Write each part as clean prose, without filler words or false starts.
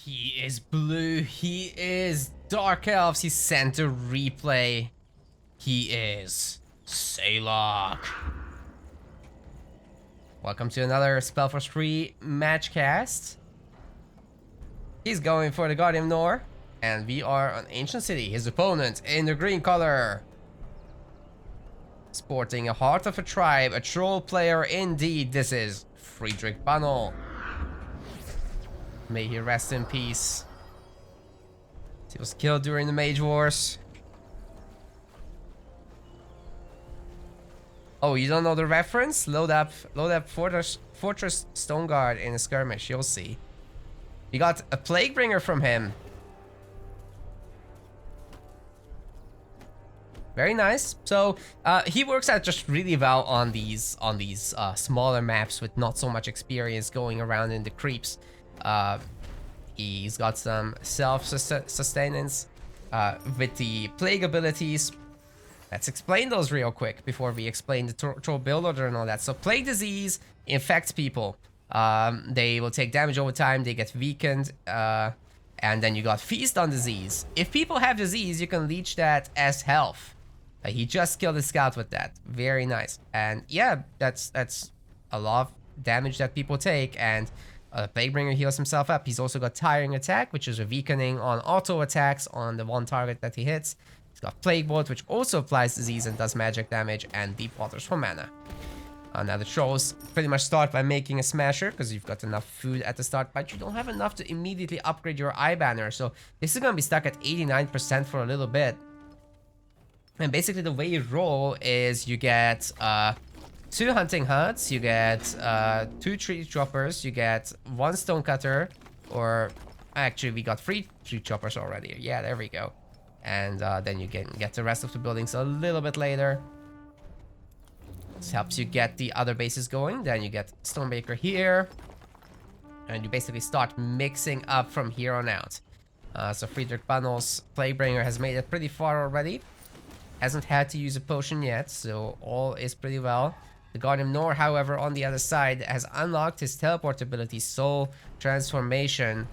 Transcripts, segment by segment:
He is blue. He is Dark Elves. He's sent to replay. He is Salok. Welcome to another SpellForce 3 matchcast. He's going for the Guardian Nor, and we are on Ancient City. His opponent in the green color, sporting a Heart of a Tribe, a troll player indeed. This is Friedrich Bannel. May he rest in peace. He was killed during the Mage Wars. Oh, you don't know the reference? Load up Fortress Stoneguard in a skirmish. You'll see. We got a Plaguebringer from him. Very nice. So he works out just really well on these smaller maps with not so much experience going around in the creeps. He's got some self-sustenance with the plague abilities. Let's explain those real quick before we explain the troll build order and all that. So plague disease infects people. They will take damage over time. They get weakened. And then you got feast on disease. If people have disease, you can leech that as health. He just killed a scout with that. Very nice. And yeah, that's a lot of damage that people take. And Plaguebringer heals himself up. He's also got Tiring Attack, which is a weakening on auto attacks on the one target that he hits. He's got Plague Bolt, which also applies disease and does magic damage, and Deep Waters for mana. Now the trolls pretty much start by making a smasher, because you've got enough food at the start, but you don't have enough to immediately upgrade your eye banner. So this is going to be stuck at 89% for a little bit. And basically the way you roll is you get 2 hunting huts, you get 2 tree choppers, you get 1 stone cutter, or actually we got 3 tree choppers already. Yeah, there we go. And then you can get the rest of the buildings a little bit later. This helps you get the other bases going. Then you get Stonebreaker here. And you basically start mixing up from here on out. So Friedrich Bannel's Plaguebringer has made it pretty far already. Hasn't had to use a potion yet, so all is pretty well. The Guardian Nor, however, on the other side, has unlocked his teleport ability, Soul Transformation.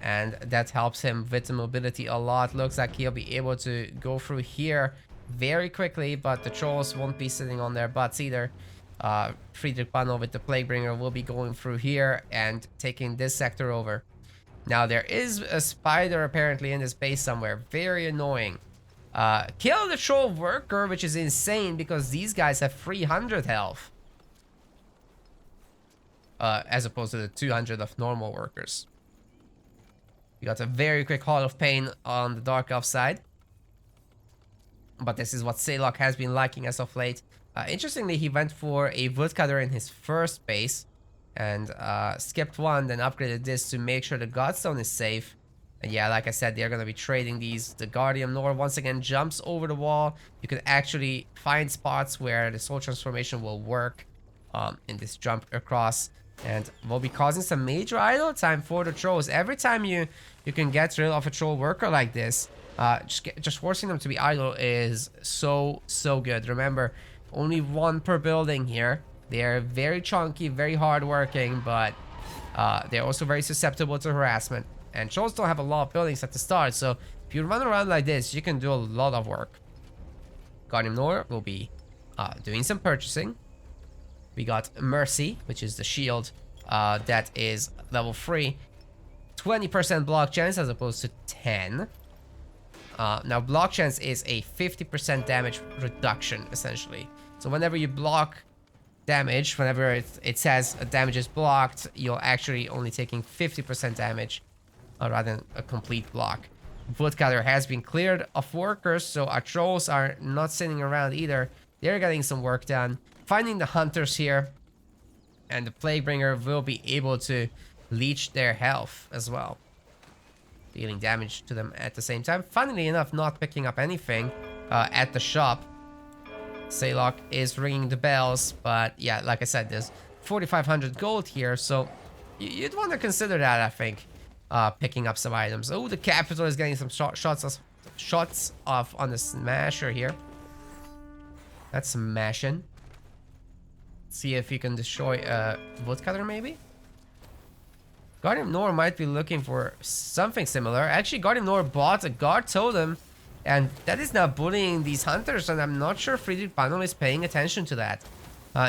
And that helps him with the mobility a lot. Looks like he'll be able to go through here very quickly, but the trolls won't be sitting on their butts either. Friedrich Bannel with the Plaguebringer will be going through here and taking this sector over. Now, there is a spider apparently in this base somewhere. Very annoying. Kill the troll worker, which is insane because these guys have 300 health. As opposed to the 200 of normal workers. We got a very quick Hall of Pain on the Dark Elf side. But this is what Salok has been liking as of late. Interestingly, he went for a Woodcutter in his first base. And skipped one, then upgraded this to make sure the Godstone is safe. And yeah, like I said, they're going to be trading these. The Guardian Nor once again jumps over the wall. You can actually find spots where the Soul Transformation will work in this jump across. And we'll be causing some major idle time for the trolls. Every time you can get rid of a troll worker like this, just forcing them to be idle is so good. Remember, only 1 per building here. They're very chunky, very hard-working, but they're also very susceptible to harassment. And trolls don't have a lot of buildings at the start, so if you run around like this, you can do a lot of work. Guardian Nor will be doing some purchasing. We got Mercy, which is the shield that is level 3. 20% block chance as opposed to 10. Now, block chance is a 50% damage reduction, essentially. So whenever you block damage, whenever it says damage is blocked, you're actually only taking 50% damage rather than a complete block. Woodcutter has been cleared of workers, so our trolls are not sitting around either. They're getting some work done. Finding the hunters here, and the Plaguebringer will be able to leech their health as well, dealing damage to them at the same time. Funnily enough, not picking up anything at the shop. Salok is ringing the bells, but yeah, like I said, there's 4,500 gold here, so you'd want to consider that, I think, picking up some items. Oh, the Capital is getting some shots off on the Smasher here. That's smashing. See if you can destroy a Woodcutter, maybe? Guardian Nor might be looking for something similar. Actually, Guardian Nor bought a guard totem, and that is now bullying these hunters, and I'm not sure Friedrich Banel is paying attention to that.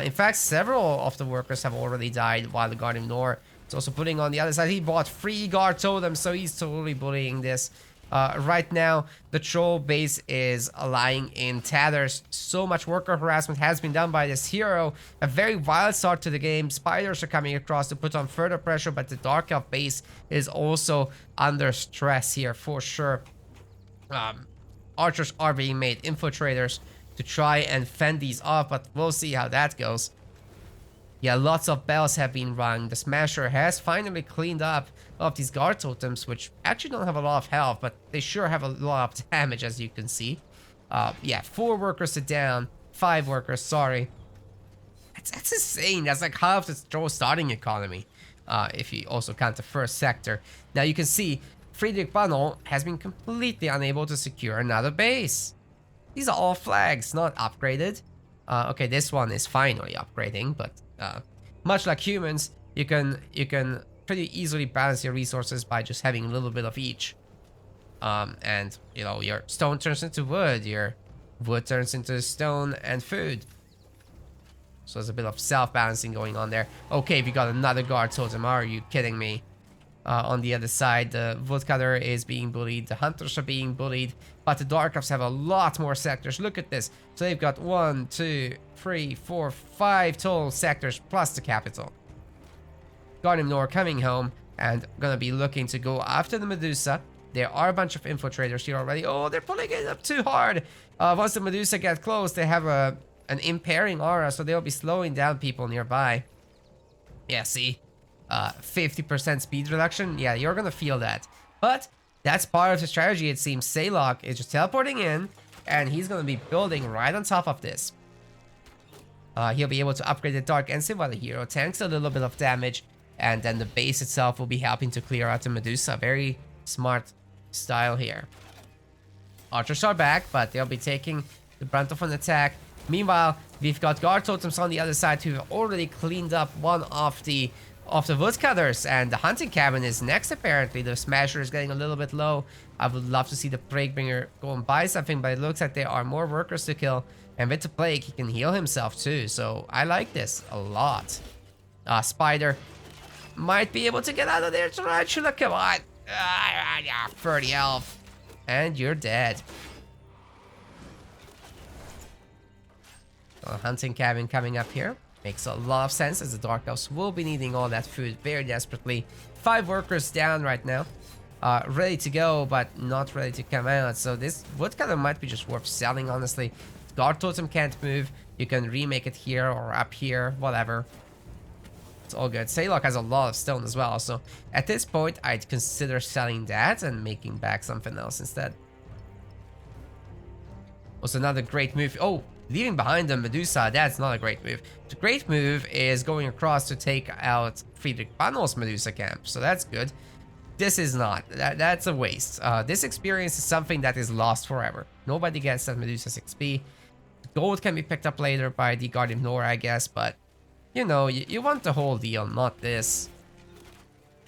In fact, several of the workers have already died, while the Guardian Nor is also bullying on the other side. He bought 3 guard totems, so he's totally bullying this. Right now, the troll base is lying in tatters. So much worker harassment has been done by this hero. A very wild start to the game. Spiders are coming across to put on further pressure, but the Dark Elf base is also under stress here for sure. Archers are being made infiltrators to try and fend these off, but we'll see how that goes. Yeah, lots of bells have been rung. The Smasher has finally cleaned up of these guard totems, which actually don't have a lot of health, but they sure have a lot of damage, as you can see. Yeah, 4 workers are down. 5 workers, sorry. That's insane. That's like half the troll starting economy, if you also count the first sector. Now you can see Friedrich Banel has been completely unable to secure another base. These are all flags, not upgraded. Okay, this one is finally upgrading, but much like humans, you can pretty easily balance your resources by just having a little bit of each. And you know, your stone turns into wood, your wood turns into stone and food. So there's a bit of self-balancing going on there. Okay, we got another guard totem. Are you kidding me? On the other side, the woodcutter is being bullied, the hunters are being bullied, but the Dark Elves have a lot more sectors. Look at this. So they've got 1, 2, 3, 4, 5 total sectors plus the capital. Guardian Nor coming home and gonna be looking to go after the Medusa. There are a bunch of infiltrators here already. Oh, they're pulling it up too hard. Once the Medusa gets close, they have an impairing aura, so they'll be slowing down people nearby. Yeah, see? 50% speed reduction. Yeah, you're gonna feel that. But that's part of the strategy, it seems. Saylok is just teleporting in, and he's gonna be building right on top of this. He'll be able to upgrade the Dark Ensign while the hero tanks a little bit of damage, and then the base itself will be helping to clear out the Medusa. Very smart style here. Archers are back, but they'll be taking the brunt of an attack. Meanwhile, we've got guard totems on the other side who've already cleaned up one of the woodcutters, and the hunting cabin is next. Apparently the Smasher is getting a little bit low. I would love to see the Plaguebringer go and buy something, but it looks like there are more workers to kill, and with the plague he can heal himself too, so I like this a lot. Spider might be able to get out of there. Tarantula, come on. 30 health and you're dead. Hunting cabin coming up here makes a lot of sense, as the Dark Elves will be needing all that food very desperately. 5 workers down right now, ready to go, but not ready to come out. So this woodcutter might be just worth selling, honestly. Guard totem can't move. You can remake it here or up here, whatever. It's all good. Saylok has a lot of stone as well, so at this point I'd consider selling that and making back something else instead. Was another great move. Oh, leaving behind the Medusa, that's not a great move. The great move is going across to take out Friedrich Banel's Medusa camp, so that's good. This is not. That's a waste. This experience is something that is lost forever. Nobody gets that Medusa's XP. Gold can be picked up later by the Guardian Nor, I guess, but you know, you want the whole deal, not this.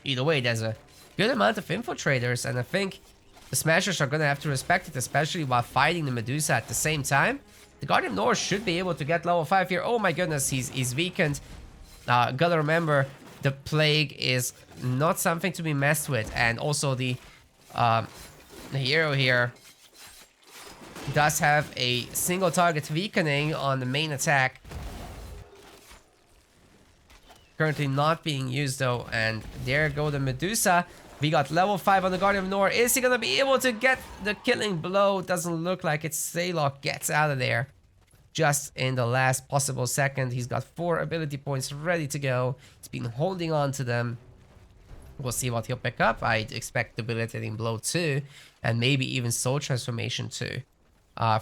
Either way, there's a good amount of infiltrators, and I think the Smashers are gonna have to respect it, especially while fighting the Medusa at the same time. The Guardian Nor should be able to get level 5 here. Oh my goodness, he's weakened. Gotta remember, the plague is not something to be messed with, and also the hero here does have a single target weakening on the main attack. Currently not being used though, and there go the Medusa. We got level 5 on the Guardian Nor. Is he gonna be able to get the killing blow? Doesn't look like it. Saylok gets out of there just in the last possible second. He's got 4 ability points ready to go. He's been holding on to them. We'll see what he'll pick up. I'd expect debilitating blow too, and maybe even soul transformation too.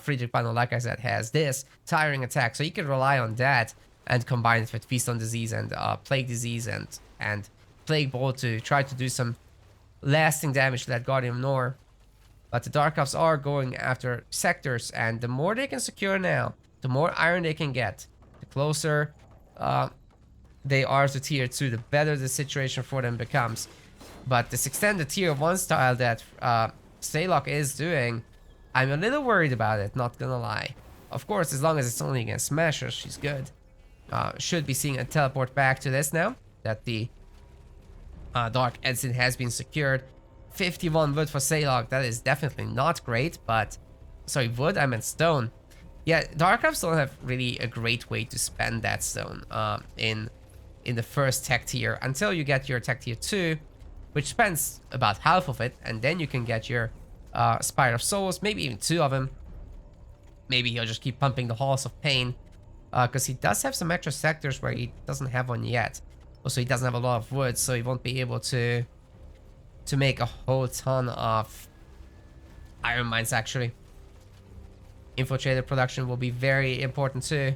Friedrich Banel, like I said, has this tiring attack, so you can rely on that and combine it with Feast on Disease and Plague Disease and Plague Bolt to try to do some lasting damage to that Guardian Nor. But the Dark Elves are going after sectors, and the more they can secure now, the more iron they can get. The closer they are to tier 2, the better the situation for them becomes. But this extended tier 1 style that Saylock is doing, I'm a little worried about it, not gonna lie. Of course, as long as it's only against smashers, she's good. Should be seeing a teleport back to this now, that the Dark Elves has been secured. 51 wood for Saylock, that is definitely not great, but... Sorry, wood? I meant stone. Yeah, Dark Elves don't have really a great way to spend that stone in the first tech tier, until you get your tech tier 2, which spends about half of it, and then you can get your Spire of Souls, maybe even 2 of them. Maybe he'll just keep pumping the Halls of Pain, because he does have some extra sectors where he doesn't have one yet. Also, he doesn't have a lot of wood, so he won't be able to make a whole ton of iron mines, actually. Infiltrator production will be very important too.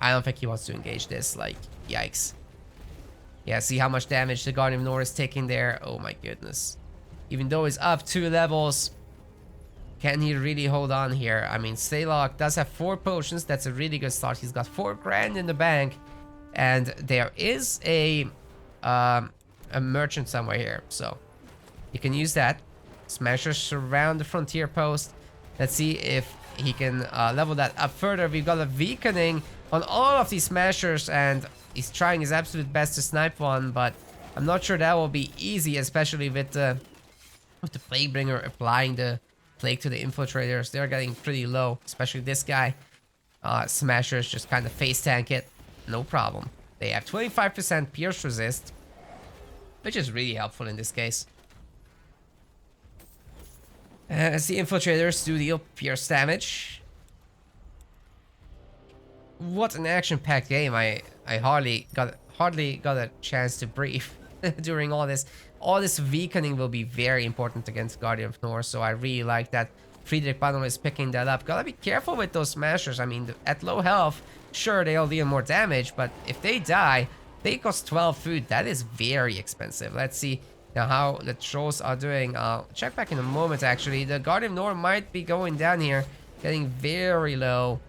I don't think he wants to engage this, like, yikes. Yeah, see how much damage the Guardian of Nor is taking there? Oh my goodness. Even though he's up 2 levels, can he really hold on here? I mean, Saylock does have 4 potions. That's a really good start. He's got 4 grand in the bank. And there is a merchant somewhere here, so you can use that. Smashers surround the frontier post. Let's see if he can level that up further. We've got a weakening on all of these smashers, and he's trying his absolute best to snipe one, but I'm not sure that will be easy, especially with the Plaguebringer applying the plague to the infiltrators. They're getting pretty low, especially this guy. Smashers just kind of face tank it. No problem. They have 25% pierce resist, which is really helpful in this case. As the infiltrators do deal pierce damage. What an action-packed game. I hardly got a chance to breathe during all this. All this weakening will be very important against Guardian of Nor, so I really like that Friedrich Banner is picking that up. Gotta be careful with those smashers. I mean, at low health, sure, they'll deal more damage, but if they die, they cost 12 food. That is very expensive. Let's see now how the trolls are doing. I'll check back in a moment, actually. The Guardian of Nor might be going down here, getting very low.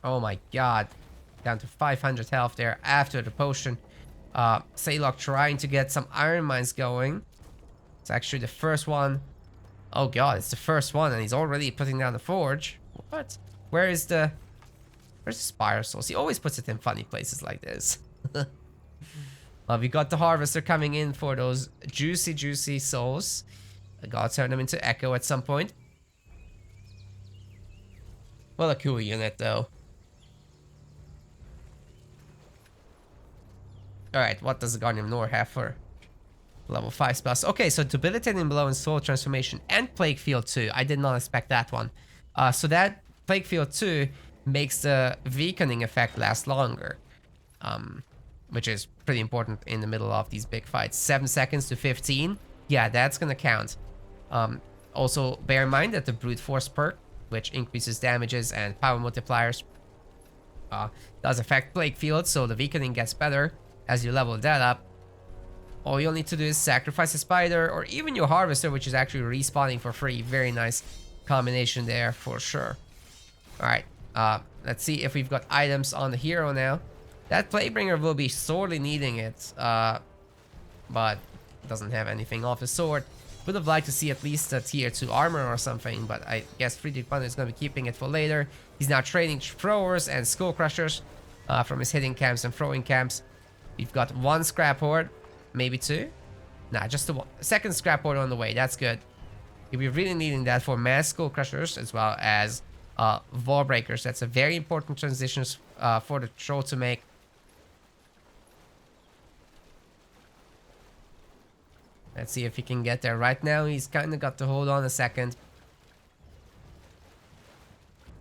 Oh my god. Down to 500 health there after the potion. Saylock trying to get some iron mines going. It's actually the first one. Oh god, it's the first one, and he's already putting down the forge. What? Where's the Spire Souls? He always puts it in funny places like this. We got the Harvester coming in for those juicy souls. I gotta turn them into Echo at some point. What a cool unit, though. Alright, what does the Guardian of Nor have for level 5 spells? Okay, so Debilitating Blow and Soul Transformation and Plague Field 2. I did not expect that one. So that Plague Field 2 makes the weakening effect last longer. Which is pretty important in the middle of these big fights. 7 seconds to 15. Yeah, that's gonna count. Also, bear in mind that the Brute Force perk, which increases damages and power multipliers, does affect Plague Field, so the weakening gets better as you level that up. All you'll need to do is sacrifice a spider or even your Harvester, which is actually respawning for free. Very nice combination there for sure. Alright, let's see if we've got items on the hero now. That Plaguebringer will be sorely needing it, but doesn't have anything off his sword. Would have liked to see at least a tier 2 armor or something, but I guess Friedrich Banner is going to be keeping it for later. He's now trading throwers and skull crushers from his hitting camps and throwing camps. We've got 1 scrap horde, maybe 2. Nah, just the 1. Second scrap horde on the way. That's good. You'll be really needing that for mass skull crushers as well as wall breakers. That's a very important transition for the troll to make. Let's see if he can get there. Right now, he's kind of got to hold on a second.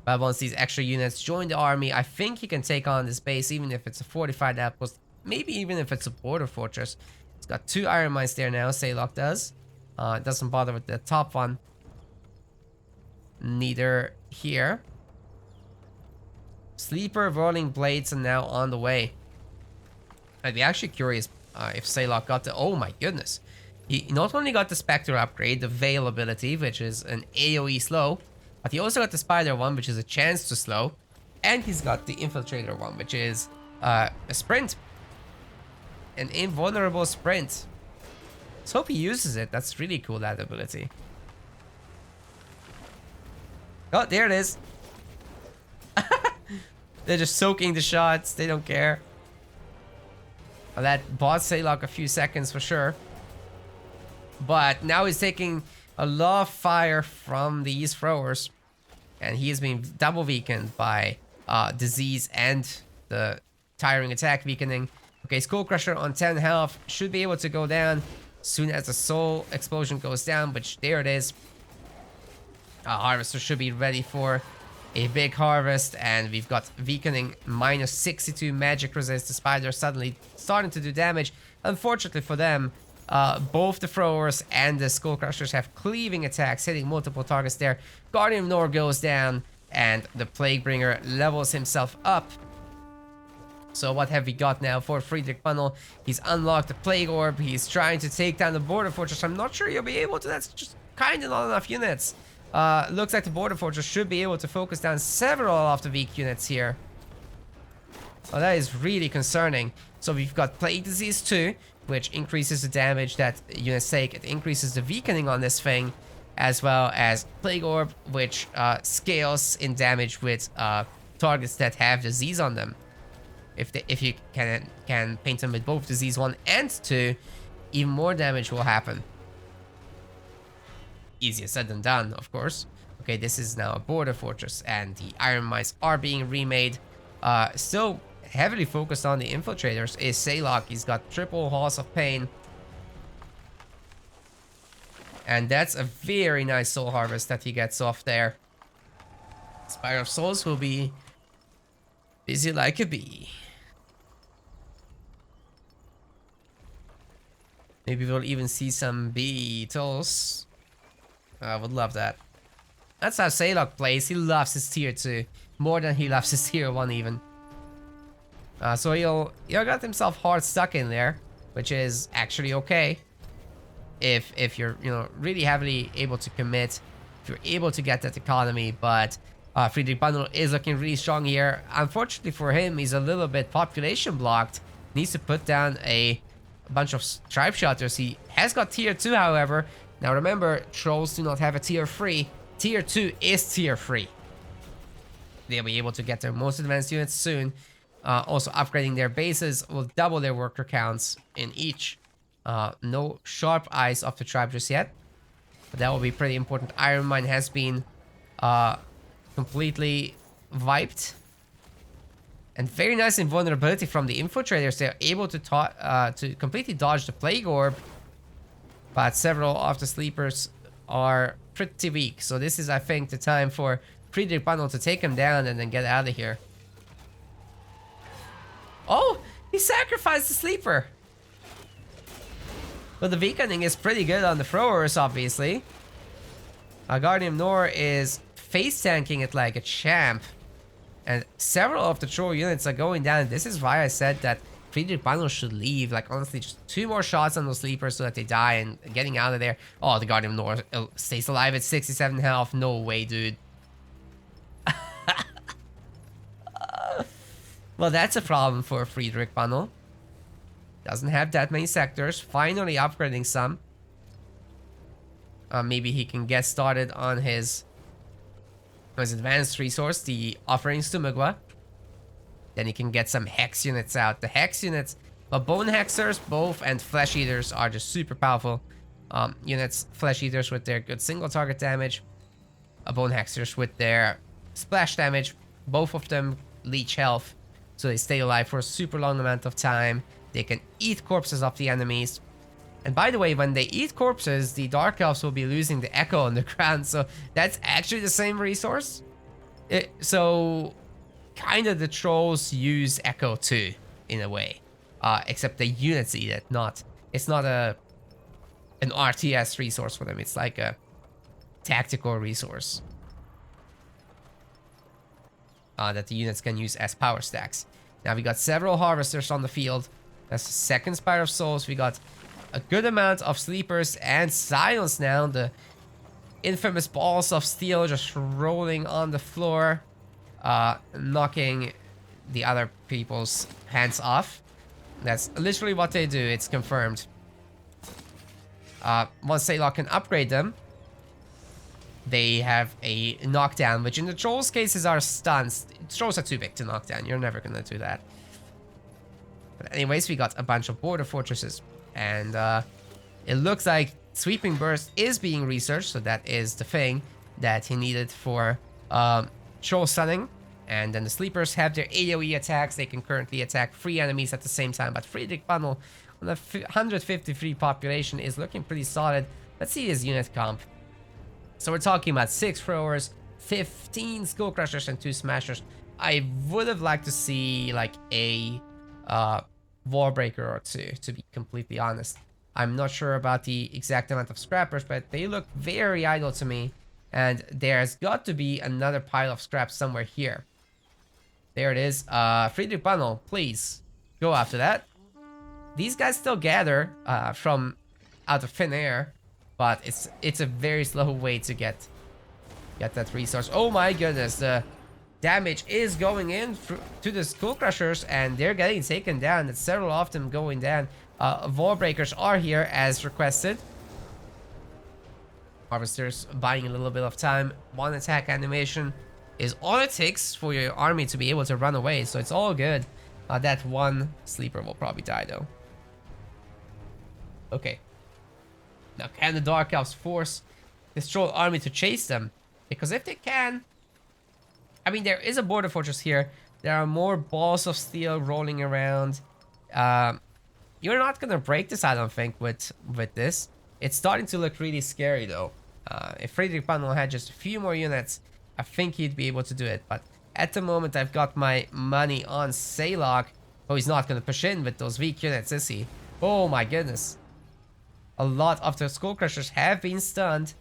But once these extra units join the army, I think he can take on this base, even if it's a fortified outpost. Maybe even if it's a border fortress. He's got 2 iron mines there now, Saylock does. Doesn't bother with the top one. Neither here. Sleeper Rolling Blades are now on the way. I'd be actually curious if Saylock got the... Oh my goodness. He not only got the Spectre upgrade, the Veil ability, which is an AoE slow, but he also got the Spider one, which is a chance to slow. And he's got the Infiltrator one, which is a sprint. An invulnerable sprint. Let's hope he uses it. That's really cool, that ability. Oh, there it is. They're just soaking the shots. They don't care. Well, that bought Saylock a few seconds for sure. But now he's taking a lot of fire from these throwers. And he is being double weakened by disease and the tiring attack weakening. Okay, Skull Crusher on 10 health should be able to go down as soon as the soul explosion goes down, which there it is. Harvester should be ready for a big harvest, and we've got weakening minus 62 magic resist. The spider suddenly starting to do damage. Unfortunately for them, both the throwers and the Skull Crushers have cleaving attacks, hitting multiple targets there. Guardian of Nor goes down, and the Plaguebringer levels himself up. So what have we got now for Friedrich Bunnel? He's unlocked the Plague Orb. He's trying to take down the Border Fortress. I'm not sure he'll be able to. That's just kind of not enough units. Looks like the Border Fortress should be able to focus down several of the weak units here. Oh, that is really concerning. So we've got Plague Disease 2, which increases the damage that units take. It increases the weakening on this thing, as well as Plague Orb, which scales in damage with targets that have disease on them. If you can paint them with both disease 1 and 2, even more damage will happen. Easier said than done, of course. Okay, this is now a Border Fortress, and the Iron Mines are being remade. Still heavily focused on the Infiltrators is Saylock. He's got triple Halls of Pain. And that's a very nice Soul Harvest that he gets off there. Spire of Souls will be busy like a bee. Maybe we'll even see some beetles. I would love that. That's how Saylock plays. He loves his tier 2. More than he loves his tier 1 even. So he'll got himself hard stuck in there. Which is actually okay. If you're, really heavily able to commit. If you're able to get that economy. But Friedrich Bunnel is looking really strong here. Unfortunately for him, he's a little bit population blocked. Needs to put down a bunch of tribe shelters. He has got tier 2, however. Now remember, trolls do not have a tier 3. Tier 2 is tier 3. They'll be able to get their most advanced units soon. Also upgrading their bases will double their worker counts in each. No sharp eyes of the tribe just yet. But that will be pretty important. Iron Mine has been completely wiped. And very nice invulnerability from the Infiltrators. They're able to completely dodge the Plague Orb. But several of the Sleepers are pretty weak. So this is, I think, the time for Friedrich Bunnel to take him down and then get out of here. Oh! He sacrificed the Sleeper! But the weakening is pretty good on the throwers, obviously. Guardian of Nor is face tanking it like a champ. And several of the troll units are going down. This is why I said that Friedrich Bunnel should leave. Like, honestly, just 2 more shots on those sleepers so that they die and getting out of there. Oh, the Guardian of Nor stays alive at 67 health. No way, dude. Well, that's a problem for Friedrich Bunnel. Doesn't have that many sectors. Finally upgrading some. Maybe he can get started on his advanced resource, the Offerings to Mugwa. Then he can get some Hex units out. The Hex units, Bone Hexers, both, and Flesh Eaters are just super powerful units. Flesh Eaters with their good single target damage. Bone Hexers with their splash damage. Both of them leech health, so they stay alive for a super long amount of time. They can eat corpses of the enemies. And by the way, when they eat corpses, the Dark Elves will be losing the Echo on the ground. So that's actually the same resource. So kind of the trolls use Echo too, in a way. Except the units eat it, it's not an RTS resource for them. It's like a tactical resource that the units can use as power stacks. Now we got several harvesters on the field. That's the second Spire of Souls. We got a good amount of sleepers and Scions now. The infamous balls of steel just rolling on the floor. knocking the other people's hands off. That's literally what they do. It's confirmed. Once Saylock can upgrade them, they have a knockdown, which in the Trolls' cases are stuns. Trolls are too big to knock down. You're never gonna do that. But anyways, we got a bunch of border fortresses, and it looks like Sweeping Burst is being researched, so that is the thing that he needed for Troll stunning. And then the Sleepers have their AoE attacks. They can currently attack 3 enemies at the same time, but Friedrich Bundle on a 153 population is looking pretty solid. Let's see his unit comp. So we're talking about 6 throwers, 15 skull crushers, and 2 smashers. I would have liked to see like a warbreaker or 2, to be completely honest. I'm not sure about the exact amount of scrappers, but they look very idle to me. And there's got to be another pile of scraps somewhere here. There it is. Friedrich Bundle, please go after that. These guys still gather from out of thin air, but it's a very slow way to get that resource. Oh my goodness, the damage is going in to the skull crushers, and they're getting taken down. It's several of them going down. Warbreakers are here as requested. Harvesters buying a little bit of time. 1 attack animation is all it takes for your army to be able to run away, so it's all good. That 1 sleeper will probably die though. Okay. Now, can the Dark Elves force this Troll army to chase them? Because if they can... I mean, there is a border fortress here. There are more balls of steel rolling around. You're not going to break this, I don't think, with this. It's starting to look really scary, though. If Friedrich Bundle had just a few more units, I think he'd be able to do it. But at the moment, I've got my money on Saylock. Oh, he's not going to push in with those weak units, is he? Oh my goodness. A lot of the skull crushers have been stunned.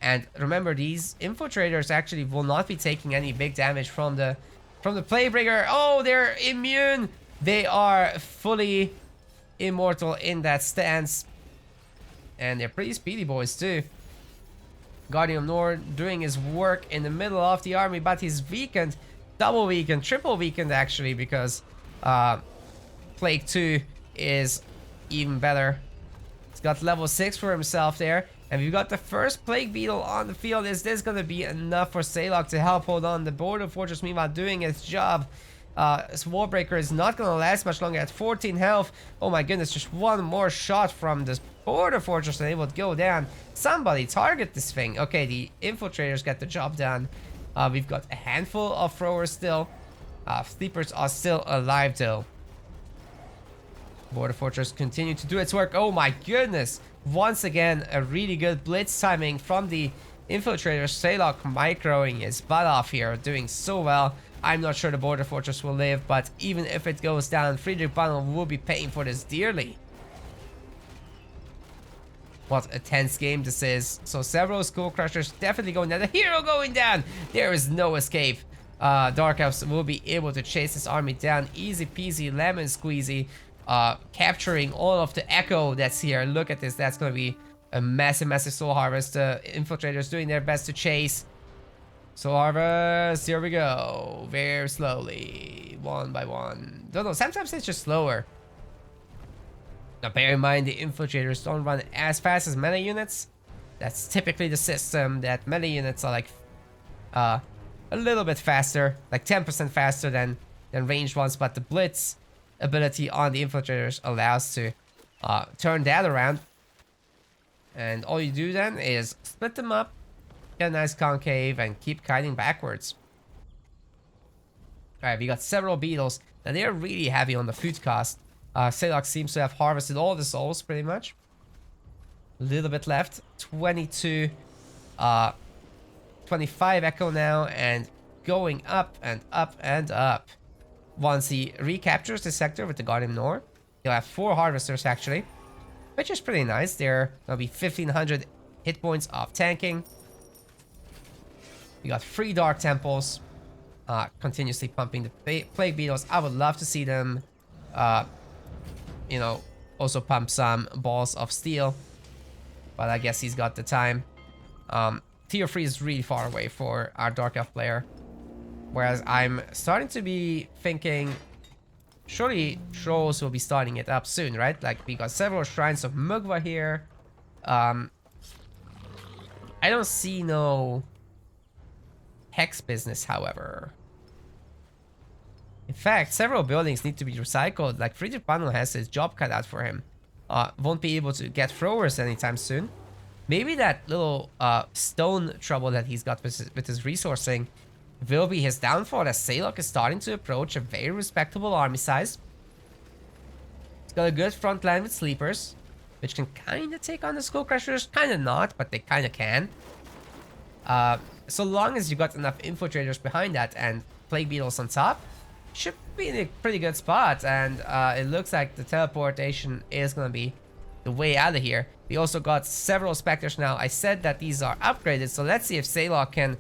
And remember, these infiltrators actually will not be taking any big damage from the Plaguebringer. Oh, they're immune. They are fully immortal in that stance. And they're pretty speedy boys too. Guardian of Nord doing his work in the middle of the army, but he's weakened. Double weakened, triple weakened actually, because Plague 2 is even better. He's got level 6 for himself there. And we've got the first Plague Beetle on the field. Is this going to be enough for Saylock to help hold on? The Border Fortress meanwhile doing its job. This Warbreaker is not going to last much longer at 14 health. Oh my goodness, just one more shot from this Border Fortress and it would go down. Somebody target this thing. Okay, the infiltrators get the job done. We've got a handful of throwers still. Sleepers are still alive though. Border Fortress continue to do its work. Oh my goodness. Once again, a really good blitz timing from the infiltrators. Saylock microing his butt off here, doing so well. I'm not sure the Border Fortress will live, but even if it goes down, Friedrich Bundle will be paying for this dearly. What a tense game this is. So several Skull Crushers definitely going down. The hero going down. There is no escape. Dark Elves will be able to chase this army down. Easy peasy, lemon squeezy. Capturing all of the echo that's here. Look at this. That's going to be a massive, massive soul harvest. The infiltrators doing their best to chase. Soul harvest. Here we go. Very slowly. One by one. Don't know. Sometimes it's just slower. Now bear in mind the infiltrators don't run as fast as melee units. That's typically the system, that melee units are like a little bit faster, like 10% faster than ranged ones, but the blitz ability on the infiltrators allows to turn that around. And all you do then is split them up, get a nice concave, and keep kiting backwards. Alright, we got several beetles. Now they're really heavy on the food cost. Saylock seems to have harvested all the souls pretty much. A little bit left. 22, 25 echo now, and going up and up and up. Once he recaptures the sector with the Guardian North, he'll have 4 harvesters actually, which is pretty nice. There will be 1500 hit points of tanking. We got 3 Dark Temples, continuously pumping the Plague Beetles. I would love to see them, you know, also pump some balls of steel, but I guess he's got the time. Tier 3 is really far away for our Dark Elf player. Whereas I'm starting to be thinking, surely trolls will be starting it up soon, right? Like, we got several shrines of Mugwa here. I don't see no hex business, however. In fact, several buildings need to be recycled. Like, Friedrich Bannel has his job cut out for him. Won't be able to get throwers anytime soon. Maybe that little stone trouble that he's got with his resourcing will be his downfall, as Salok is starting to approach a very respectable army size. He's got a good front line with sleepers, which can kind of take on the Skull Crushers. Kind of not, but they kind of can. So long as you got enough infiltrators behind that and plague beetles on top, should be in a pretty good spot. And it looks like the teleportation is going to be the way out of here. We also got several specters now. I said that these are upgraded, so let's see if Salok can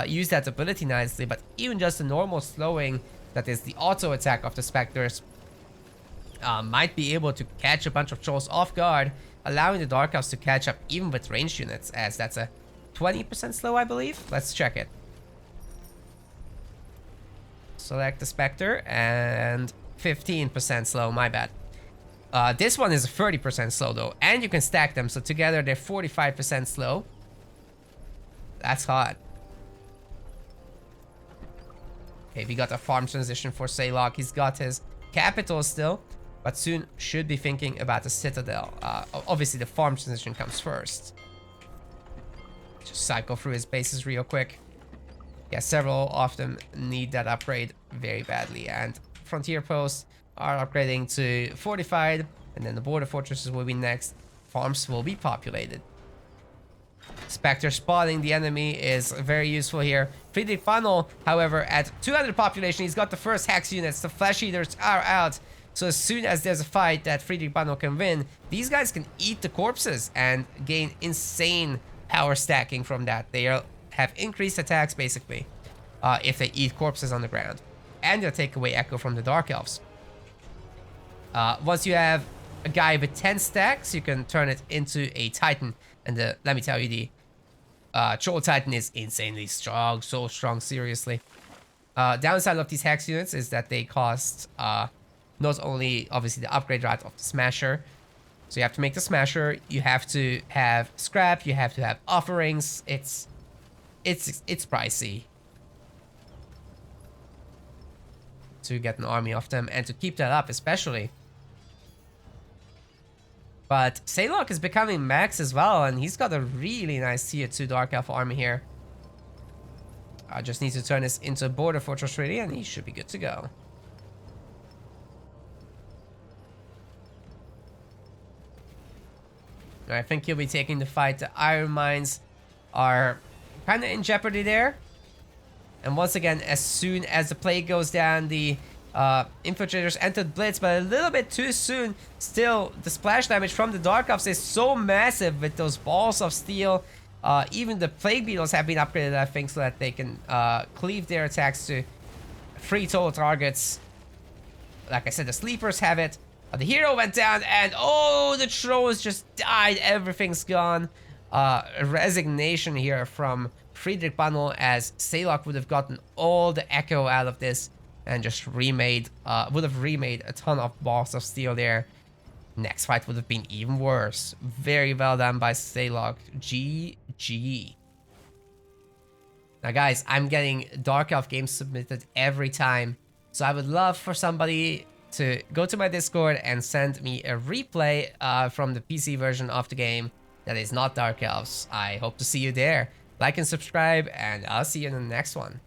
use that ability nicely. But even just a normal slowing, that is the auto attack of the specters, might be able to catch a bunch of trolls off guard, allowing the Dark Elves to catch up even with ranged units, as that's a 20% slow, I believe. Let's check it. Select the specter, and 15% slow, my bad. This one is 30% slow though, and you can stack them, so together they're 45% slow. That's hot. Okay, we got a farm transition for Salok. He's got his capital still, but soon should be thinking about the citadel. Obviously the farm transition comes first. Just cycle through his bases real quick. Yeah, several of them need that upgrade very badly, and frontier posts are upgrading to fortified, and then the border fortresses will be next. Farms will be populated. Spectre spotting the enemy is very useful here. Friedrich Funnel, however, at 200 population, he's got the first hex units. The flesh eaters are out. So as soon as there's a fight that Friedrich Funnel can win, these guys can eat the corpses and gain insane power stacking from that. They have increased attacks, basically, if they eat corpses on the ground. And they'll take away Echo from the Dark Elves. Once you have a guy with 10 stacks, you can turn it into a Titan. And let me tell you, the Troll Titan is insanely strong. So strong, seriously. Downside of these hex units is that they cost not only, obviously, the upgrade rate of the Smasher. So you have to make the Smasher. You have to have scrap. You have to have offerings. It's pricey to get an army of them, and to keep that up especially. But Salok is becoming max as well, and he's got a really nice tier 2 Dark Elf army here. I just need to turn this into a border fortress ready, and he should be good to go. I think he'll be taking the fight. The iron mines are kind of in jeopardy there. And once again, as soon as the plague goes down, the infiltrators entered Blitz, but a little bit too soon. Still, the splash damage from the Dark Elves is so massive with those balls of steel. Even the Plague Beetles have been upgraded, I think, so that they can cleave their attacks to 3 total targets. Like I said, the Sleepers have it. The hero went down, and oh, the Trolls just died. Everything's gone. Resignation here from Friedrich Bannel, as Salok would have gotten all the echo out of this and just remade, would have remade a ton of balls of steel there. Next fight would have been even worse. Very well done by Salok. GG. Now guys, I'm getting Dark Elf games submitted every time, so I would love for somebody to go to my Discord and send me a replay from the PC version of the game that is not Dark Elves. I hope to see you there. Like and subscribe, and I'll see you in the next one.